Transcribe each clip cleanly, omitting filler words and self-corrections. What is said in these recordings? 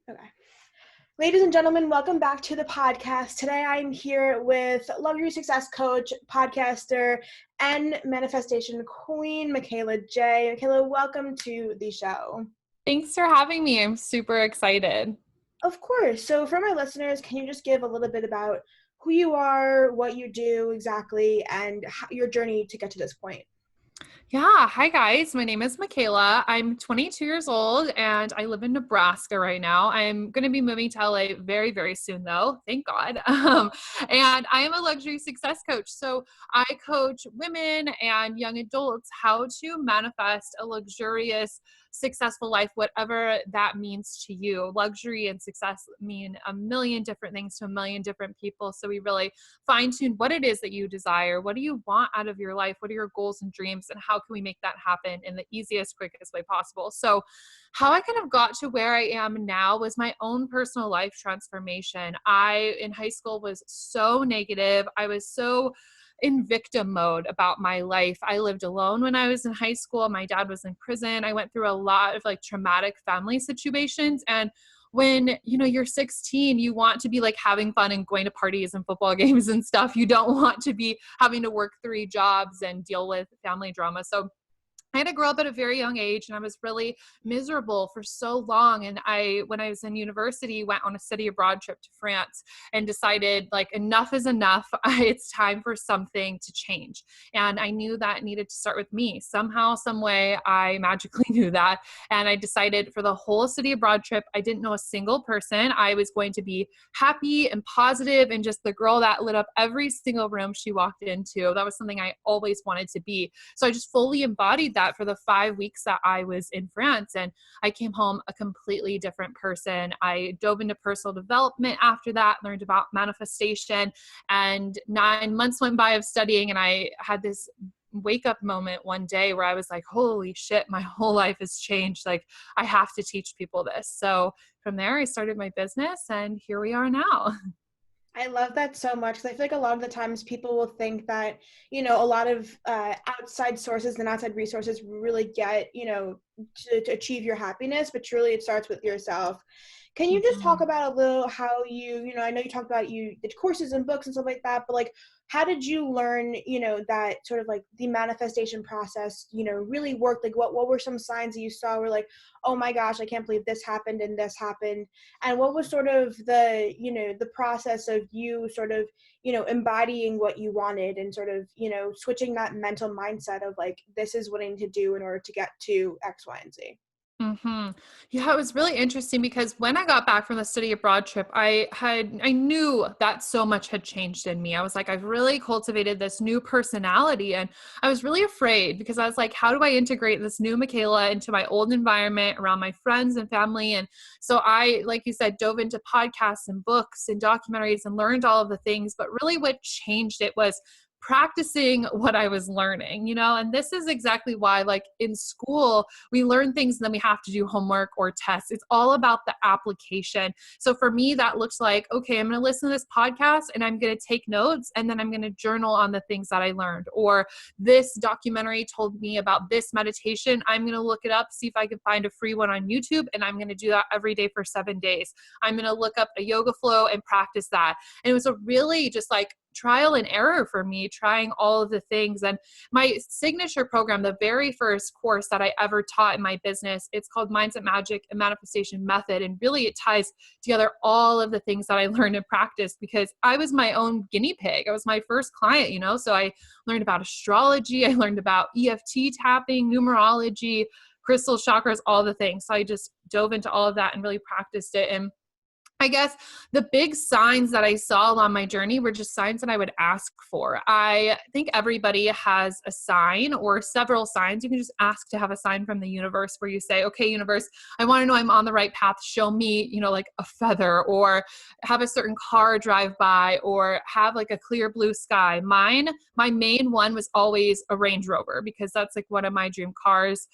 Okay. Ladies and gentlemen, welcome back to the podcast. Today I'm here with luxury success coach, podcaster, and manifestation queen, Mikayla Jai. Mikayla, welcome to the show. Thanks for having me. I'm super excited. Of course. So for my listeners, can you just give a little bit about who you are, what you do exactly, and your journey to get to this point? Yeah. Hi, guys. My name is Mikayla. I'm 22 years old and I live in Nebraska right now. I'm going to be moving to LA very, very soon, though. Thank God. And I am a luxury success coach. So I coach women and young adults how to manifest a luxurious, successful life, whatever that means to you. Luxury and success mean a million different things to a million different people. So we really fine tune what it is that you desire. What do you want out of your life? What are your goals and dreams? And how can we make that happen in the easiest, quickest way possible? So how I kind of got to where I am now was my own personal life transformation. I, in high school, was so negative. I was so in victim mode about my life. I lived alone when I was in high school. My dad was in prison. I went through a lot of traumatic family situations. And when, you're 16, you want to be having fun and going to parties and football games and stuff. You don't want to be having to work 3 jobs and deal with family drama. So I had to grow up at a very young age, and I was really miserable for so long. And when I was in university, went on a study abroad trip to France and decided enough is enough. It's time for something to change. And I knew that needed to start with me. Somehow, some way, I magically knew that. And I decided for the whole study abroad trip, I didn't know a single person. I was going to be happy and positive and just the girl that lit up every single room she walked into. That was something I always wanted to be. So I just fully embodied that for the 5 weeks that I was in France. And I came home a completely different person. I dove into personal development after that, learned about manifestation, and 9 months went by of studying. And I had this wake up moment one day where I was like, holy shit, my whole life has changed. I have to teach people this. So from there, I started my business and here we are now. I love that so much because I feel like a lot of the times people will think that, a lot of outside sources and outside resources really get, to achieve your happiness, but truly it starts with yourself. Can you just talk about a little how I know you talked about you did courses and books and stuff like that, but how did you learn, that sort of the manifestation process, really worked? What were some signs that you saw were oh my gosh, I can't believe this happened and this happened? And what was sort of the process of you sort of, embodying what you wanted and sort of, switching that mental mindset of this is what I need to do in order to get to X, Y, and Z? Mm-hmm. Yeah, it was really interesting because when I got back from the study abroad trip, I knew that so much had changed in me. I was like, I've really cultivated this new personality, and I was really afraid because I was like, how do I integrate this new Mikayla into my old environment around my friends and family? And so I, like you said, dove into podcasts and books and documentaries and learned all of the things. But really what changed it was practicing what I was learning, and this is exactly why, in school, we learn things and then we have to do homework or tests. It's all about the application. So for me, that looks like, okay, I'm going to listen to this podcast and I'm going to take notes and then I'm going to journal on the things that I learned. Or this documentary told me about this meditation. I'm going to look it up, see if I can find a free one on YouTube, and I'm going to do that every day for 7 days. I'm going to look up a yoga flow and practice that. And it was a really just trial and error for me, trying all of the things. And my signature program, the very first course that I ever taught in my business, it's called Mindset Magic and Manifestation Method. And really it ties together all of the things that I learned and practiced because I was my own guinea pig. I was my first client, So I learned about astrology. I learned about EFT tapping, numerology, crystal chakras, all the things. So I just dove into all of that and really practiced it. And I guess the big signs that I saw along my journey were just signs that I would ask for. I think everybody has a sign or several signs. You can just ask to have a sign from the universe where you say, okay, universe, I want to know I'm on the right path. Show me, a feather, or have a certain car drive by, or have a clear blue sky. My main one was always a Range Rover because that's one of my dream cars.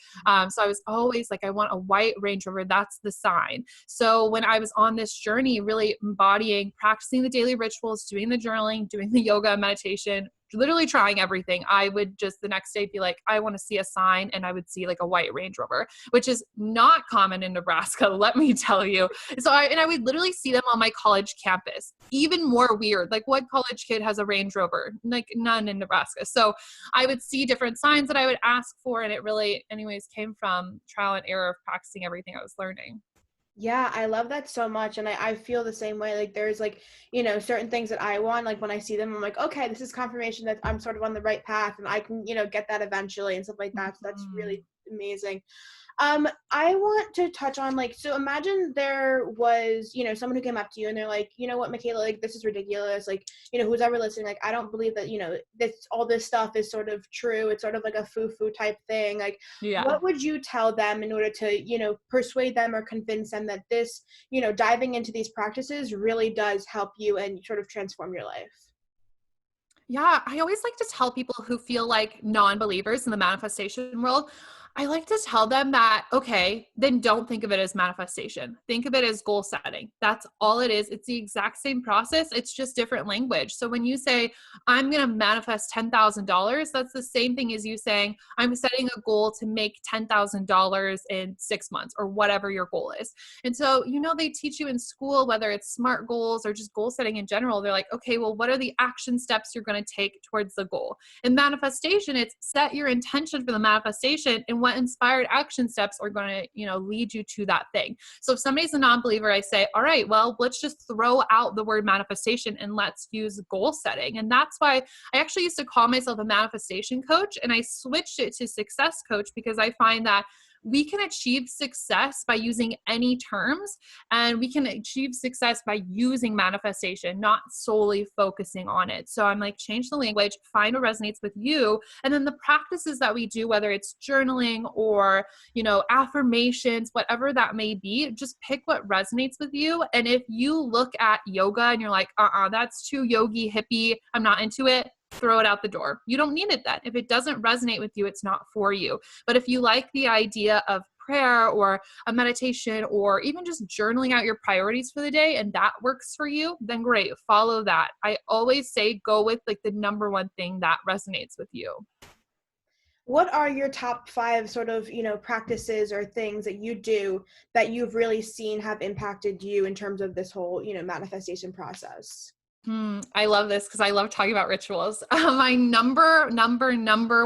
So I was always I want a white Range Rover. That's the sign. So when I was on this journey, really embodying, practicing the daily rituals, doing the journaling, doing the yoga, meditation, literally trying everything. I would just the next day be like, I want to see a sign, and I would see like a white Range Rover, which is not common in Nebraska, let me tell you. I would literally see them on my college campus. Even more weird. Like, what college kid has a Range Rover? Like, none in Nebraska. So I would see different signs that I would ask for, and it really anyways came from trial and error of practicing everything I was learning. Yeah, I love that so much. And I feel the same way. Like there's like, certain things that I want, like when I see them, I'm like, okay, this is confirmation that I'm sort of on the right path and I can, get that eventually and stuff like that. So that's really amazing. I want to touch on like, so imagine there was, someone who came up to you and they're like, you know what, Mikayla, like this is ridiculous. Like, who's ever listening, like, I don't believe that, all this stuff is sort of true. It's sort of like a foo-foo type thing. Like, Yeah. what would you tell them in order to, persuade them or convince them that this, diving into these practices really does help you and sort of transform your life? Yeah, I always like to tell people who feel like non-believers in the manifestation world, I like to tell them that, okay, then don't think of it as manifestation. Think of it as goal setting. That's all it is. It's the exact same process. It's just different language. So when you say, I'm going to manifest $10,000, that's the same thing as you saying, I'm setting a goal to make $10,000 in 6 months or whatever your goal is. And so, they teach you in school, whether it's SMART goals or just goal setting in general, they're like, okay, well, what are the action steps you're going to take towards the goal? In manifestation, it's set your intention for the manifestation and what inspired action steps are going to, lead you to that thing. So if somebody's a non-believer, I say, all right, well, let's just throw out the word manifestation and let's use goal setting. And that's why I actually used to call myself a manifestation coach, and I switched it to success coach because I find that we can achieve success by using any terms, and we can achieve success by using manifestation, not solely focusing on it. So I'm like, change the language, find what resonates with you. And then the practices that we do, whether it's journaling or, affirmations, whatever that may be, just pick what resonates with you. And if you look at yoga and you're like, that's too yogi hippie, I'm not into it, throw it out the door. You don't need it then. If it doesn't resonate with you, it's not for you. But if you like the idea of prayer or a meditation or even just journaling out your priorities for the day and that works for you, then great, follow that. I always say go with like the number one thing that resonates with you. What are your top 5 sort of, practices or things that you do that you've really seen have impacted you in terms of this whole, manifestation process? I love this because I love talking about rituals. My number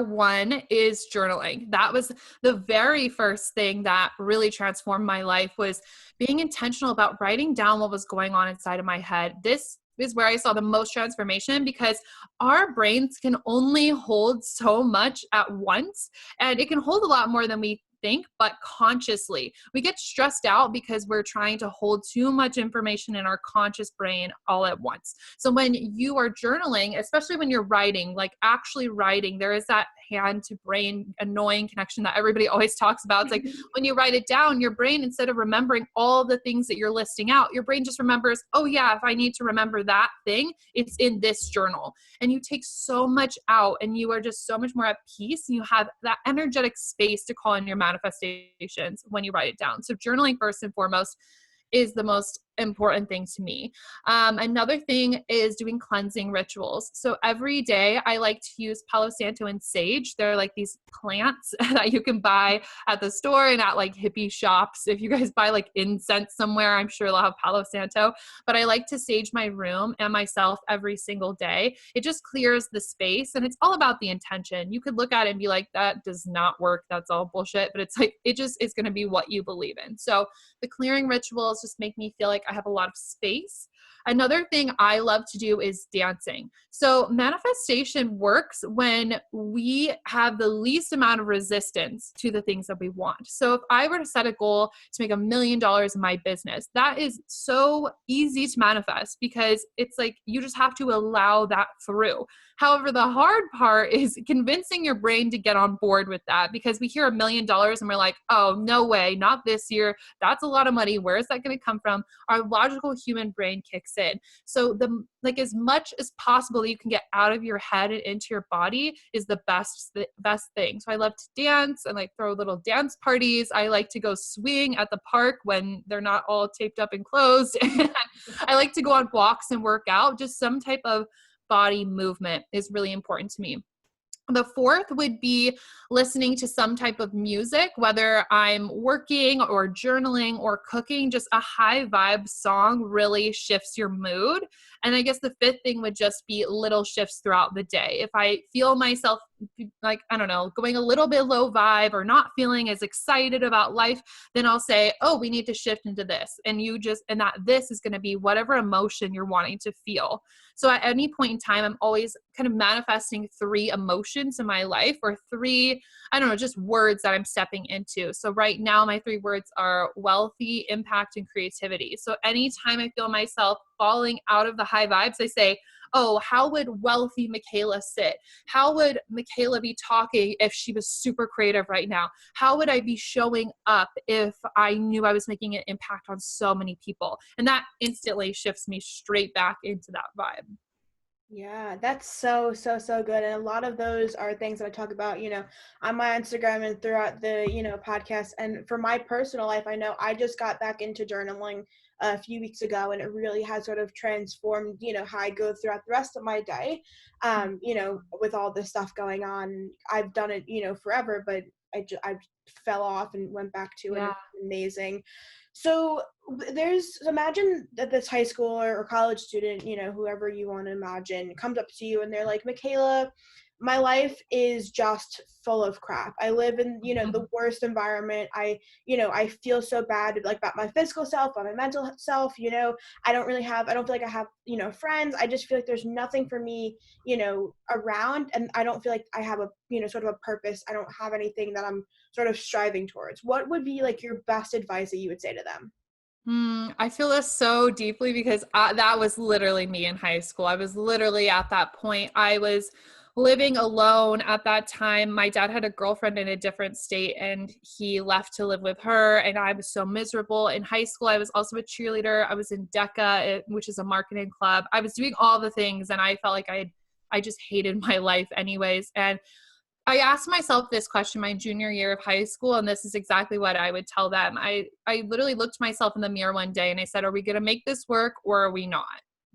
one is journaling. That was the very first thing that really transformed my life, was being intentional about writing down what was going on inside of my head. This is where I saw the most transformation, because our brains can only hold so much at once, and it can hold a lot more than we think, but consciously. We get stressed out because we're trying to hold too much information in our conscious brain all at once. So when you are journaling, especially when you're writing, like actually writing, there is that hand to brain annoying connection that everybody always talks about. It's like when you write it down, your brain, instead of remembering all the things that you're listing out, your brain just remembers, oh yeah, if I need to remember that thing, it's in this journal. And you take so much out and you are just so much more at peace. And you have that energetic space to call in your manifestations when you write it down. So journaling first and foremost is the most important thing to me. Another thing is doing cleansing rituals. So every day I like to use Palo Santo and sage. They're like these plants that you can buy at the store and at like hippie shops. If you guys buy like incense somewhere, I'm sure they'll have Palo Santo. But I like to sage my room and myself every single day. It just clears the space, and it's all about the intention. You could look at it and be like, that does not work. That's all bullshit. But it's like, it just is going to be what you believe in. So the clearing rituals just make me feel like I have a lot of space. Another thing I love to do is dancing. So manifestation works when we have the least amount of resistance to the things that we want. So if I were to set a goal to make $1 million in my business, that is so easy to manifest because it's like you just have to allow that through. However, the hard part is convincing your brain to get on board with that, because we hear $1 million and we're like, oh, no way, not this year. That's a lot of money. Where is that going to come from? Our logical human brain kicks in. So as much as possible that you can get out of your head and into your body is the best thing. So I love to dance and like throw little dance parties. I like to go swing at the park when they're not all taped up and closed. And I like to go on walks and work out, just some type of body movement is really important to me. The fourth would be listening to some type of music, whether I'm working or journaling or cooking. Just a high vibe song really shifts your mood. And I guess the fifth thing would just be little shifts throughout the day. If I feel myself like, I don't know, going a little bit low vibe or not feeling as excited about life, then I'll say, oh, we need to shift into this. And that this is going to be whatever emotion you're wanting to feel. So at any point in time, I'm always kind of manifesting 3 emotions in my life, or 3, I don't know, just words that I'm stepping into. So right now, my 3 words are wealthy, impact, and creativity. So anytime I feel myself falling out of the high vibes, I say, oh, how would wealthy Mikayla sit? How would Mikayla be talking if she was super creative right now? How would I be showing up if I knew I was making an impact on so many people? And that instantly shifts me straight back into that vibe. Yeah, that's so, so, so good. And a lot of those are things that I talk about, on my Instagram and throughout the, podcast. And for my personal life, I know I just got back into journaling a few weeks ago, and it really has sort of transformed, how I go throughout the rest of my day. With all this stuff going on, I've done it, forever, but I fell off and went back to it. And Yeah. it's amazing. So imagine that this high school or college student, whoever you want to imagine, comes up to you and they're like, Mikayla, my life is just full of crap. I live in, the worst environment. I feel so bad like about my physical self, about my mental self, I don't feel like I have, friends. I just feel like there's nothing for me, around, and I don't feel like I have a, sort of a purpose. I don't have anything that I'm sort of striving towards. What would be like your best advice that you would say to them? I feel this so deeply because that was literally me in high school. I was literally at that point. I was living alone at that time. My dad had a girlfriend in a different state and he left to live with her. And I was so miserable. In high school, I was also a cheerleader. I was in DECA, which is a marketing club. I was doing all the things and I felt like I just hated my life anyways. And I asked myself this question my junior year of high school, and this is exactly what I would tell them. I literally looked myself in the mirror one day and I said, are we going to make this work or are we not?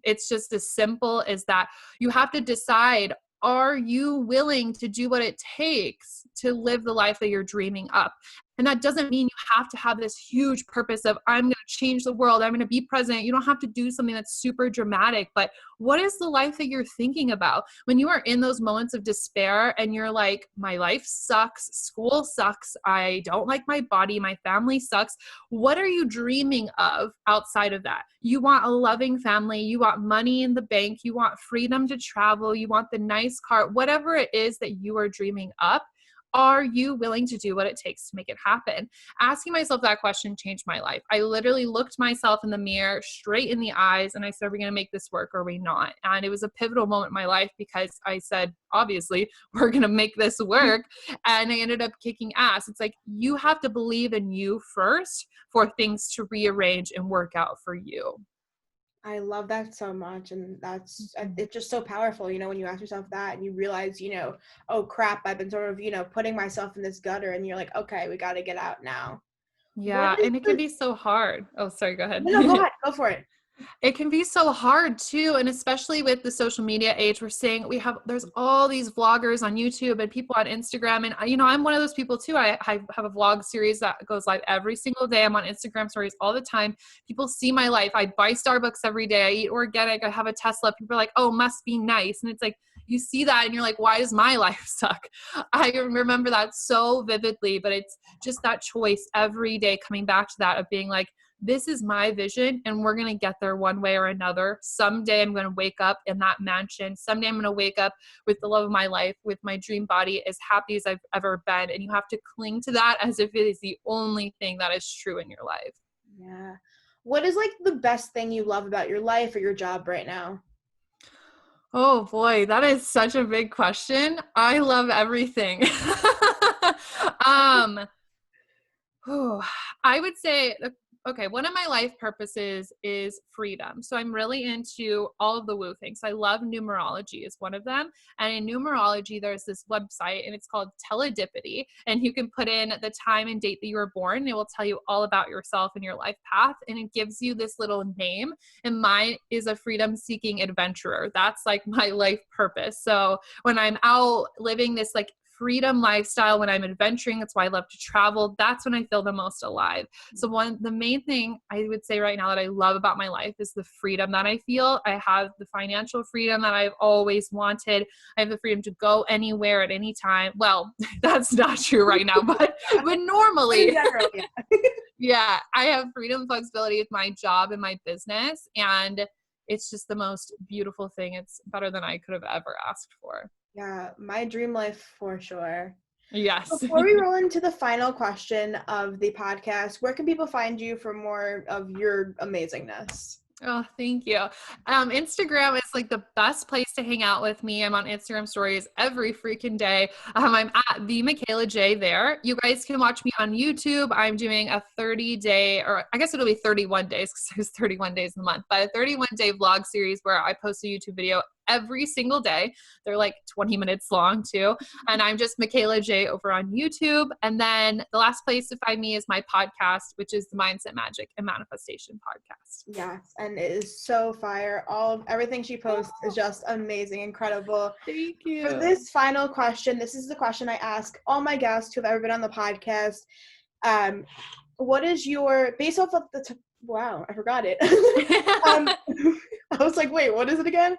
It's just as simple as that. You have to decide, are you willing to do what it takes to live the life that you're dreaming up? And that doesn't mean you have to have this huge purpose of, I'm going to change the world. I'm going to be president. You don't have to do something that's super dramatic, but what is the life that you're thinking about? When you are in those moments of despair and you're like, my life sucks, school sucks, I don't like my body, my family sucks. What are you dreaming of outside of that? You want a loving family. You want money in the bank. You want freedom to travel. You want the nice car, whatever it is that you are dreaming up. Are you willing to do what it takes to make it happen? Asking myself that question changed my life. I literally looked myself in the mirror straight in the eyes and I said, are we going to make this work or are we not? And it was a pivotal moment in my life because I said, obviously, we're going to make this work. And I ended up kicking ass. It's like, you have to believe in you first for things to rearrange and work out for you. I love that so much. And that's, Mhm. it's just so powerful, when you ask yourself that and you realize, oh crap, I've been sort of, putting myself in this gutter, and you're like, okay, we got to get out now. What Yeah, is and it can the, be so hard. Oh, sorry, go ahead. no, go ahead, go for it. It can be so hard too. And especially with the social media age, we're seeing there's all these vloggers on YouTube and people on Instagram. And, I'm one of those people too. I have a vlog series that goes live every single day. I'm on Instagram stories all the time. People see my life. I buy Starbucks every day. I eat organic. I have a Tesla. People are like, oh, must be nice. And it's like, you see that and you're like, why does my life suck? I remember that so vividly, but it's just that choice every day coming back to that of being like, this is my vision and we're going to get there one way or another. Someday I'm going to wake up in that mansion. Someday I'm going to wake up with the love of my life, with my dream body, as happy as I've ever been. And you have to cling to that as if it is the only thing that is true in your life. Yeah. What is like the best thing you love about your life or your job right now? Oh boy, that is such a big question. I love everything. um, I would say Okay, one of my life purposes is freedom. So I'm really into all of the woo things. I love numerology is one of them. And in numerology, there's this website and it's called Teledipity. And you can put in the time and date that you were born. And it will tell you all about yourself and your life path. And it gives you this little name. And mine is a freedom seeking adventurer. That's like my life purpose. So when I'm out living this like freedom lifestyle, when I'm adventuring, that's why I love to travel. That's when I feel the most alive. So the main thing I would say right now that I love about my life is the freedom that I feel. I have the financial freedom that I've always wanted. I have the freedom to go anywhere at any time. Well, that's not true right now, but normally, In general, yeah. yeah, I have freedom, flexibility with my job and my business. And it's just the most beautiful thing. It's better than I could have ever asked for. Yeah, my dream life for sure. Yes. Before we roll into the final question of the podcast, where can people find you for more of your amazingness? Oh, thank you. Instagram is like the best place to hang out with me. I'm on Instagram stories every freaking day. I'm at the Mikayla Jai there. You guys can watch me on YouTube. I'm doing a 30-day, or I guess it'll be 31 days because there's 31 days in the month, but a 31-day vlog series where I post a YouTube video every single day. They're like 20 minutes long too. And I'm just Mikayla Jai over on YouTube. And then the last place to find me is my podcast, which is the Mindset, Magic, and Manifestation podcast. Yes, and it is so fire. Everything she posts is just amazing, incredible. Thank you. For this final question, this is the question I ask all my guests who have ever been on the podcast. What is your, based off of wow, I forgot it. I was like, wait, what is it again?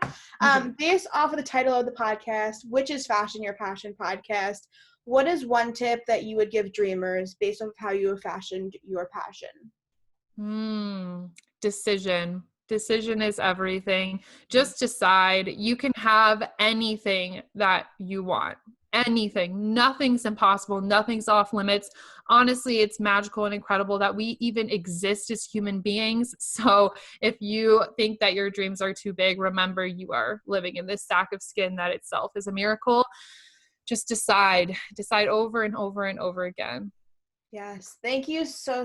Based off of the title of the podcast, which is Fashion Your Passion podcast, what is one tip that you would give dreamers based off of how you have fashioned your passion? Decision. Decision is everything. Just decide. You can have anything that you want. Anything. Nothing's impossible. Nothing's off limits. Honestly, it's magical and incredible that we even exist as human beings. So if you think that your dreams are too big, remember you are living in this sack of skin that itself is a miracle. Just decide. Decide over and over and over again. Yes. Thank you so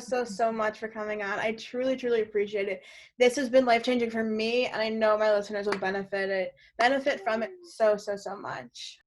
much for coming on. I truly appreciate it. This has been life-changing for me, and I know my listeners will benefit from it so much.